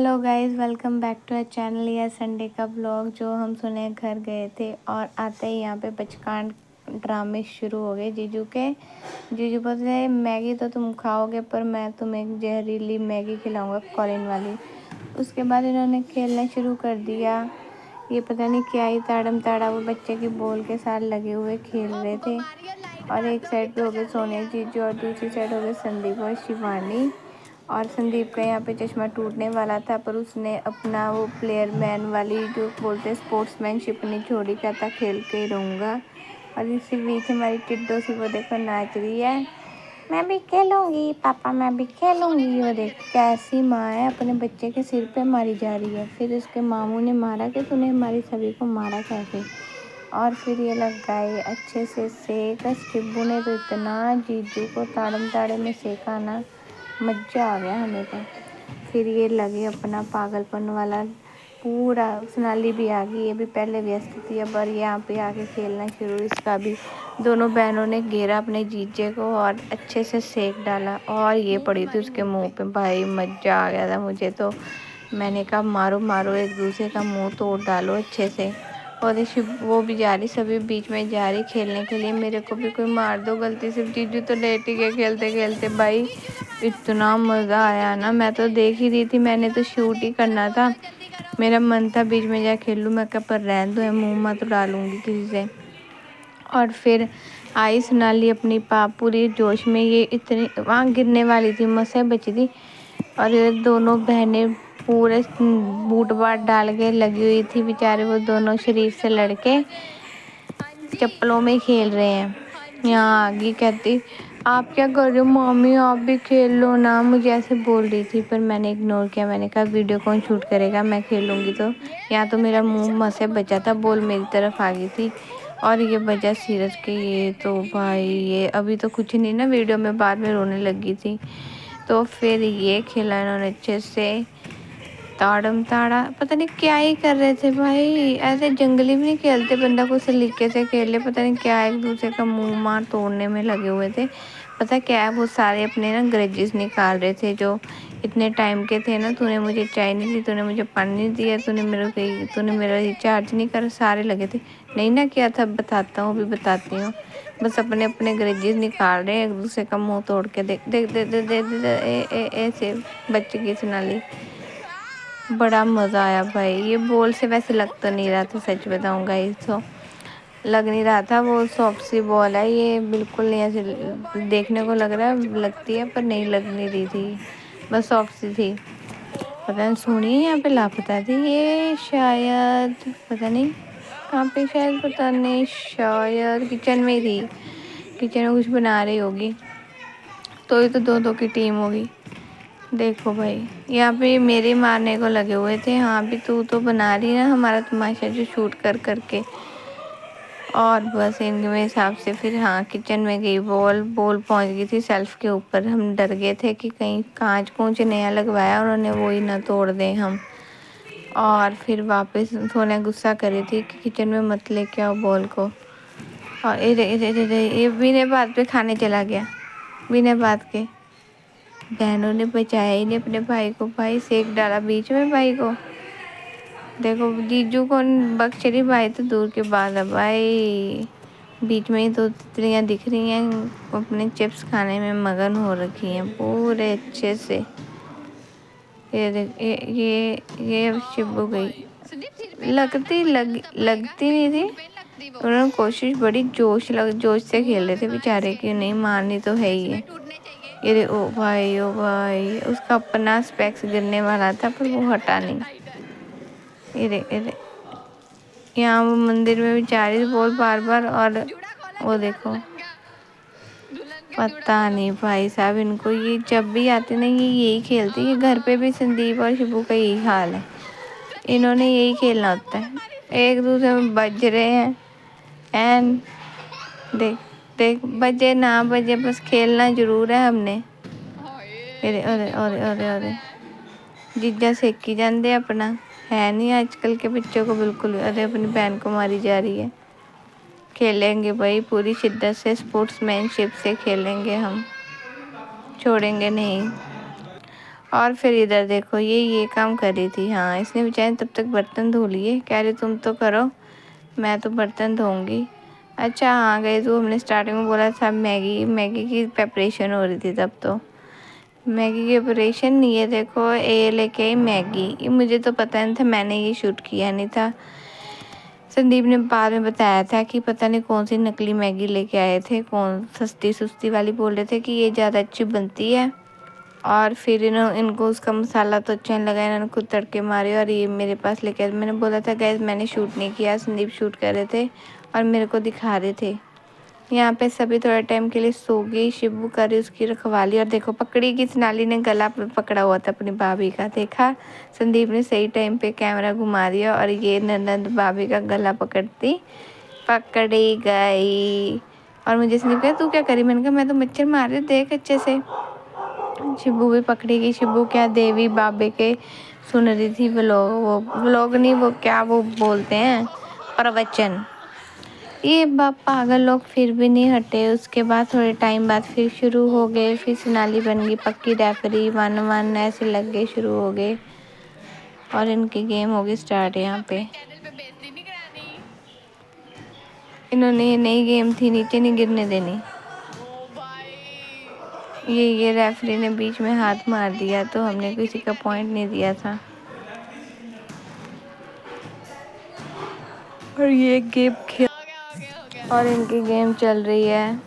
Hello guys, welcome back to a channel. यह Sunday का blog जो हम सुने घर गए थे और आते ही यहाँ पे बचकान ड्रामे शुरू हो गए जीजू बोलते हैं मैगी तो तुम खाओगे पर मैं तुम्हें जहरीली मैगी खिलाऊंगा कॉलिन वाली। उसके बाद इन्होंने खेलना शुरू कर दिया। ये पता नहीं क्या ही ताड़म ताड़ा वो बच्चे की बॉल के साथ लगे हुए खेल रहे थे। और एक साइड पे हो गए सोनिया जीजू और दूसरी साइड हो गए संदीप और शिवानी। और संदीप का यहाँ पे चश्मा टूटने वाला था पर उसने अपना वो प्लेयर मैन वाली जो बोलते स्पोर्ट्समैनशिप नहीं छोड़ी, कहता खेल के ही रहूँगा। और इसी बीच हमारी टिड्डो सी वो देखो नाच रही है, मैं भी खेलूँगी पापा, मैं भी खेलूँगी। वो देख कैसी माँ है अपने बच्चे के सिर पे मारी जा रही है। फिर उसके मामू ने मारा कि तूने हमारी सभी को मारा कैसे। और फिर ये लग गए अच्छे से सेक। शिब्बू ने तो इतना जीजू को ताड़म ताड़े में सेका ना, मज़ा आ गया हमें तो। फिर ये लगे अपना पागलपन वाला पूरा। सोनाली भी आ गई, ये भी पहले व्यस्त थी अब और यहाँ पे आके खेलना शुरू। इसका भी दोनों बहनों ने घेरा अपने जीजे को और अच्छे से सेक डाला और ये पड़ी थी उसके मुंह पे। भाई मज़ा आ गया था मुझे तो। मैंने कहा मारो मारो एक दूसरे का मुंह तोड़ डालो अच्छे से। और वो भी जा रही, सभी बीच में जा रही खेलने के लिए, मेरे को भी कोई मार दो गलती से। जीजू तो लेट ही गए खेलते खेलते। भाई इतना मज़ा आया ना, मैं तो देख ही रही थी, मैंने तो शूट ही करना था। मेरा मन था बीच में जा खेल लूँ, मैं क्या पर रहने दो, मुँह मत डालूँगी किसी से। और फिर आई सोनाली अपनी पूरी जोश में, ये इतनी वहाँ गिरने वाली थी, मसे बची थी। और ये दोनों बहनें पूरे बूट बाट डाल के लगी हुई थी बेचारे, वो दोनों शरीर से लड़के चप्पलों में खेल रहे हैं। यहाँ आ गई कहती आप क्या कर रहे हो मम्मी, आप भी खेल लो ना, मुझे ऐसे बोल रही थी पर मैंने इग्नोर किया। मैंने कहा वीडियो कौन शूट करेगा, मैं खेलूँगी तो। यहाँ तो मेरा मुंह मसे बचा था, बॉल मेरी तरफ आ गई थी और ये बजा सीरज के। ये तो भाई ये अभी तो कुछ नहीं ना वीडियो में, बाद में रोने लगी थी। तो फिर ये खेला इन्होंने अच्छे से ताड़म ताड़ा, पता नहीं क्या ही कर रहे थे भाई। ऐसे जंगली भी नहीं खेलते, बंदा को सलीके से खेल ले। पता नहीं क्या एक दूसरे का मुंह मार तोड़ने में लगे हुए थे। पता क्या है, वो सारे अपने ना ग्रजेस निकाल रहे थे जो इतने टाइम के थे ना। तूने मुझे चाय नहीं दी, तूने मुझे पानी नहीं दिया, तूने मेरा रिचार्ज नहीं कर, सारे लगे थे। नहीं ना किया था, बताता हूँ, भी बताती हूँ। बस अपने अपने ग्रजेस निकाल रहे हैं, एक दूसरे का मुंह तोड़ के। देख देख देख देख देख ऐसे बच्चे की सुनाली। बड़ा मज़ा आया भाई। ये बॉल से वैसे लग तो नहीं रहा था, सच बताऊंगा, तो लग नहीं रहा था। वो सॉफ्ट सी बॉल है, ये बिल्कुल नहीं ऐसे देखने को लग रहा है, लगती है पर नहीं लग नहीं रही थी, बस सॉफ्ट सी थी। पता नहीं सुनिए यहाँ पे लापता थी ये, शायद पता नहीं कहाँ पे, शायद पता नहीं, शायद किचन में ही थी। किचन में कुछ बना रही होगी, तो ये तो दो दो की टीम होगी। देखो भाई यहाँ पे मेरे मारने को लगे हुए थे। हाँ भी तू तो बना रही ना हमारा तमाशा जो शूट कर करके। और बस इनके हिसाब से फिर हाँ किचन में गई बॉल पहुंच गई थी शेल्फ के ऊपर। हम डर गए थे कि कहीं कांच कूंच नया लगवाया उन्होंने वो ही ना तोड़ दें हम। और फिर वापस सोनिया गुस्सा कर रही थी कि किचन में मत लेके आओ बॉल को। और ये बिना बात पे खाने चला गया, बिना बात के। बहनों ने बचाया ही नहीं अपने भाई को, भाई सेक डाला बीच में भाई को। देखो जीजू को बख्श रही, भाई तो दूर के बाद है भाई। बीच में ही तो तितलियाँ दिख रही हैं, अपने चिप्स खाने में मगन हो रखी हैं पूरे अच्छे से। ये देख ये अब शिब्बू गई, लगती नहीं थी। उन्होंने कोशिश बड़ी जोश से खेल रहे थे बेचारे कि नहीं मारनी तो है ही है। ये ओ भाई उसका अपना स्पेक्स गिरने वाला था पर वो हटा नहीं। ये यहाँ वो मंदिर में भी जा रही थी बोल बार बार। और वो देखो पता नहीं भाई साहब, इनको ये जब भी आते ना ये यही खेलते। ये घर पे भी संदीप और शिबू का यही हाल है, इन्होंने यही खेलना होता है, एक दूसरे में बज रहे हैं। एंड देख देख बजे ना बजे बस खेलना जरूर है हमने। अरे अरे अरे अरे अरे जीजा सेकी जाते अपना, है नहीं आजकल के बच्चों को बिल्कुल। अरे अपनी बहन को मारी जा रही है। खेलेंगे भाई पूरी शिद्दत से, स्पोर्ट्समैनशिप से खेलेंगे हम, छोड़ेंगे नहीं। और फिर इधर देखो ये काम कर रही थी। हाँ, इसने बेचारे तब तक बर्तन धो लिए। कह रही तुम तो करो, मैं तो बर्तन धोऊंगी। अच्छा हाँ गई, तो हमने स्टार्टिंग में बोला था मैगी की प्रिपरेशन हो रही थी तब। तो मैगी की प्रिपरेशन नहीं है, देखो ये लेके आई मैगी। ये मुझे तो पता नहीं था, मैंने ये शूट किया नहीं था। संदीप ने बाद में बताया था कि पता नहीं कौन सी नकली मैगी लेके आए थे, कौन सस्ती सुस्ती वाली बोल रहे थे कि ये ज़्यादा अच्छी बनती है। और फिर इनको उसका मसाला तो अच्छा नहीं लगा, इन्होंने खुद तड़के मारे और ये मेरे पास लेके आए। मैंने बोला था गैस मैंने शूट नहीं किया, संदीप शूट कर रहे थे और मेरे को दिखा रहे थे। यहाँ पे सभी थोड़ा टाइम के लिए सो गई। शिबू करी उसकी रखवाली। और देखो पकड़ी की सोनाली ने गला पकड़ा हुआ था अपनी भाभी का, देखा। संदीप ने सही टाइम पे कैमरा घुमा दिया और ये ननद भाभी का गला पकड़ी गई। और मुझे संदीप कहा तू क्या करी? मैंने कहा मैं तो मच्छर मार रही, देख अच्छे से। शिबू भी पकड़ी गई। शिबू क्या देवी बाबे के सुन रही थी व्लॉग नहीं, वो क्या वो बोलते हैं, प्रवचन। ये पागल लोग फिर भी नहीं हटे। उसके बाद थोड़े टाइम बाद फिर शुरू हो गए। फिर सोनाली बन गई पक्की रेफरी, 1-1 ऐसे लग गए, शुरू हो गए और इनकी गेम हो गई स्टार्ट। यहाँ पे इन्होंने नई गेम थी, नीचे नहीं गिरने देनी। ये रेफरी ने बीच में हाथ मार दिया तो हमने किसी का पॉइंट नहीं दिया था। और ये गेम खेल और इनकी गेम चल रही है।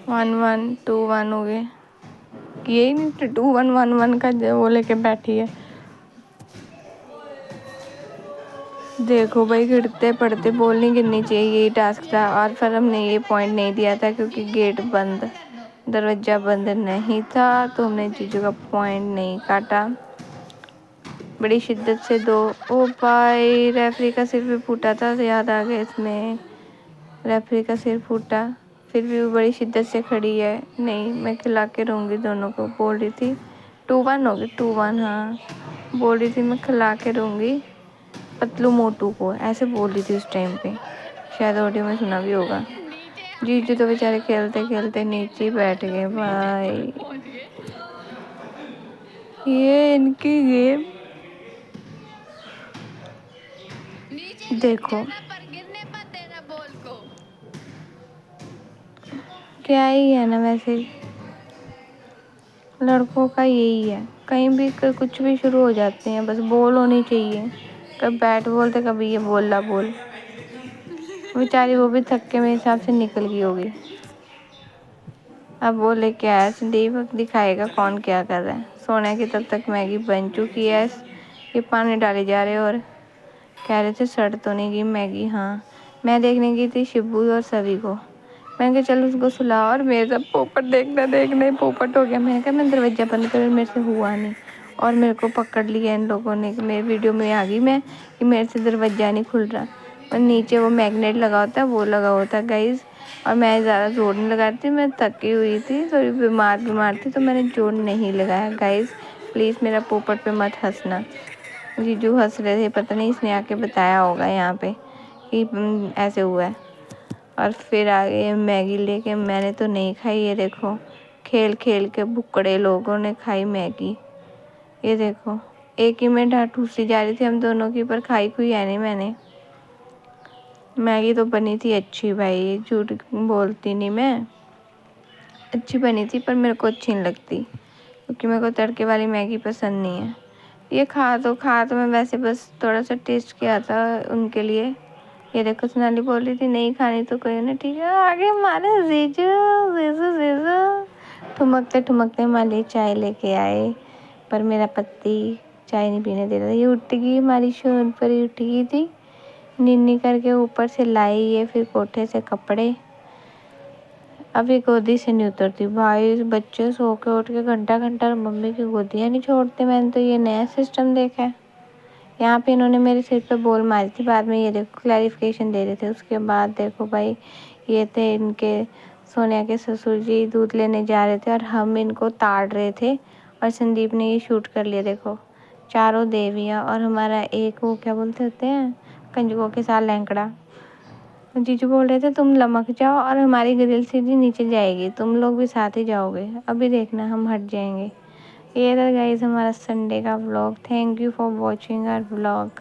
1-1 2-1 हो गए। यही नहीं 2-1 1-1 का वो लेके बैठी है। देखो भाई गिरते पड़ते बॉल नहीं गिरनी चाहिए, यही टास्क था। और फिर हमने ये पॉइंट नहीं दिया था क्योंकि गेट बंद, दरवाज़ा बंद नहीं था, तो हमने जीजू का पॉइंट नहीं काटा। बड़ी शिद्दत से दो। ओ भाई रेफरी का सिर भी फूटा था, याद आ गया इसमें। रेफरी का सिर फूटा, फिर भी वो बड़ी शिद्दत से खड़ी है। नहीं मैं खिला के रहूँगी दोनों को, बोल रही थी। 2-1 हो गई, 2-1। हाँ बोल रही थी मैं खिला के रहूँगी पतलू मोटू को, ऐसे बोल रही थी उस टाइम पे, शायद ऑडियो में सुना भी होगा। जीजू तो बेचारे खेलते खेलते नीचे ही बैठ गए भाई। ये इनकी गेम देखो, क्या ही है ना, वैसे लड़कों का यही है, कहीं भी कुछ भी शुरू हो जाते हैं, बस बॉल होनी चाहिए। कभी बैट बोलते, कभी ये बोला बोल। बेचारी वो भी थक के मेरे हिसाब से निकल गई होगी। अब वो लेके आया संदीप, दिखाएगा कौन क्या कर रहा है। सोने की तब तक मैगी बन चुकी है, ये पानी डाले जा रहे और कह रहे थे सड़ तो नहीं गई मैगी। हाँ मैं देखने गई थी शिबू और सभी को, मैंने कहा चल उसको सुला। और मेरे सब पोपट देखना ही पोपट हो गया। मैंने कहा मैं दरवाज़ा बंद कर, मेरे से हुआ नहीं। और मेरे को पकड़ लिया इन लोगों ने कि मेरी वीडियो में आ गई मैं कि मेरे से दरवाज़ा नहीं खुल रहा। और नीचे वो मैग्नेट लगा होता है, वो लगा होता है गाइज़। और मैं ज़्यादा जोर नहीं लगाती थी, मैं थकी हुई थी, थोड़ी बीमार थी, तो मैंने जोर नहीं लगाया। गाइज़ प्लीज़ मेरा पोपट पे मत हंसना। जीजू हंस रहे थे, पता नहीं इसने आके बताया होगा यहाँ पे कि ऐसे हुआ है। और फिर आगे मैगी लेके, मैंने तो नहीं खाई। ये देखो खेल खेल के भुक्कड़े लोगों ने खाई मैगी। ये देखो एक ही में ठूसी जा रही थी हम दोनों की, पर खाई कोई है नहीं मैंने। मैगी तो बनी थी अच्छी भाई, झूठ बोलती नहीं मैं, अच्छी बनी थी, पर मेरे को अच्छी नहीं लगती क्योंकि मेरे को तड़के वाली मैगी पसंद नहीं है। ये खा तो मैं वैसे बस थोड़ा सा टेस्ट किया था उनके लिए। ये देखो सोनाली बोल रही थी नहीं खानी तो कोई ना, ठीक है। आगे हमारे जीजू जीजू जीजू ठुमकते ठुमकते हमारे चाय लेके आए, पर मेरा पति चाय नहीं पीने दे रहा था। ये उठ गई, हमारी शोन पर ही उठ गई थी, निन्नी करके ऊपर से लाई है, फिर कोठे से कपड़े। अभी गोदी से नहीं उतरती भाई, बच्चे सो के उठ के घंटा घंटा मम्मी की गोदियाँ नहीं छोड़ते। मैंने तो ये नया सिस्टम देखा है। यहाँ पे इन्होंने मेरे सिर पे बॉल मारी थी, बाद में ये देखो क्लैरिफिकेशन दे रहे थे। उसके बाद देखो भाई ये थे इनके सोनिया के ससुर जी, दूध लेने जा रहे थे और हम इनको ताड़ रहे थे और संदीप ने ये शूट कर लिया। देखो चारों देवियाँ और हमारा एक वो क्या बोलते होते हैं, कंजकों के साथ लैंकड़ा। जीजू बोल रहे थे तुम लमक जाओ और हमारी ग्रिल सीधी नीचे जाएगी, तुम लोग भी साथ ही जाओगे, अभी देखना हम हट जाएंगे। ये था गाइस हमारा संडे का vlog. Thank you for watching our vlog.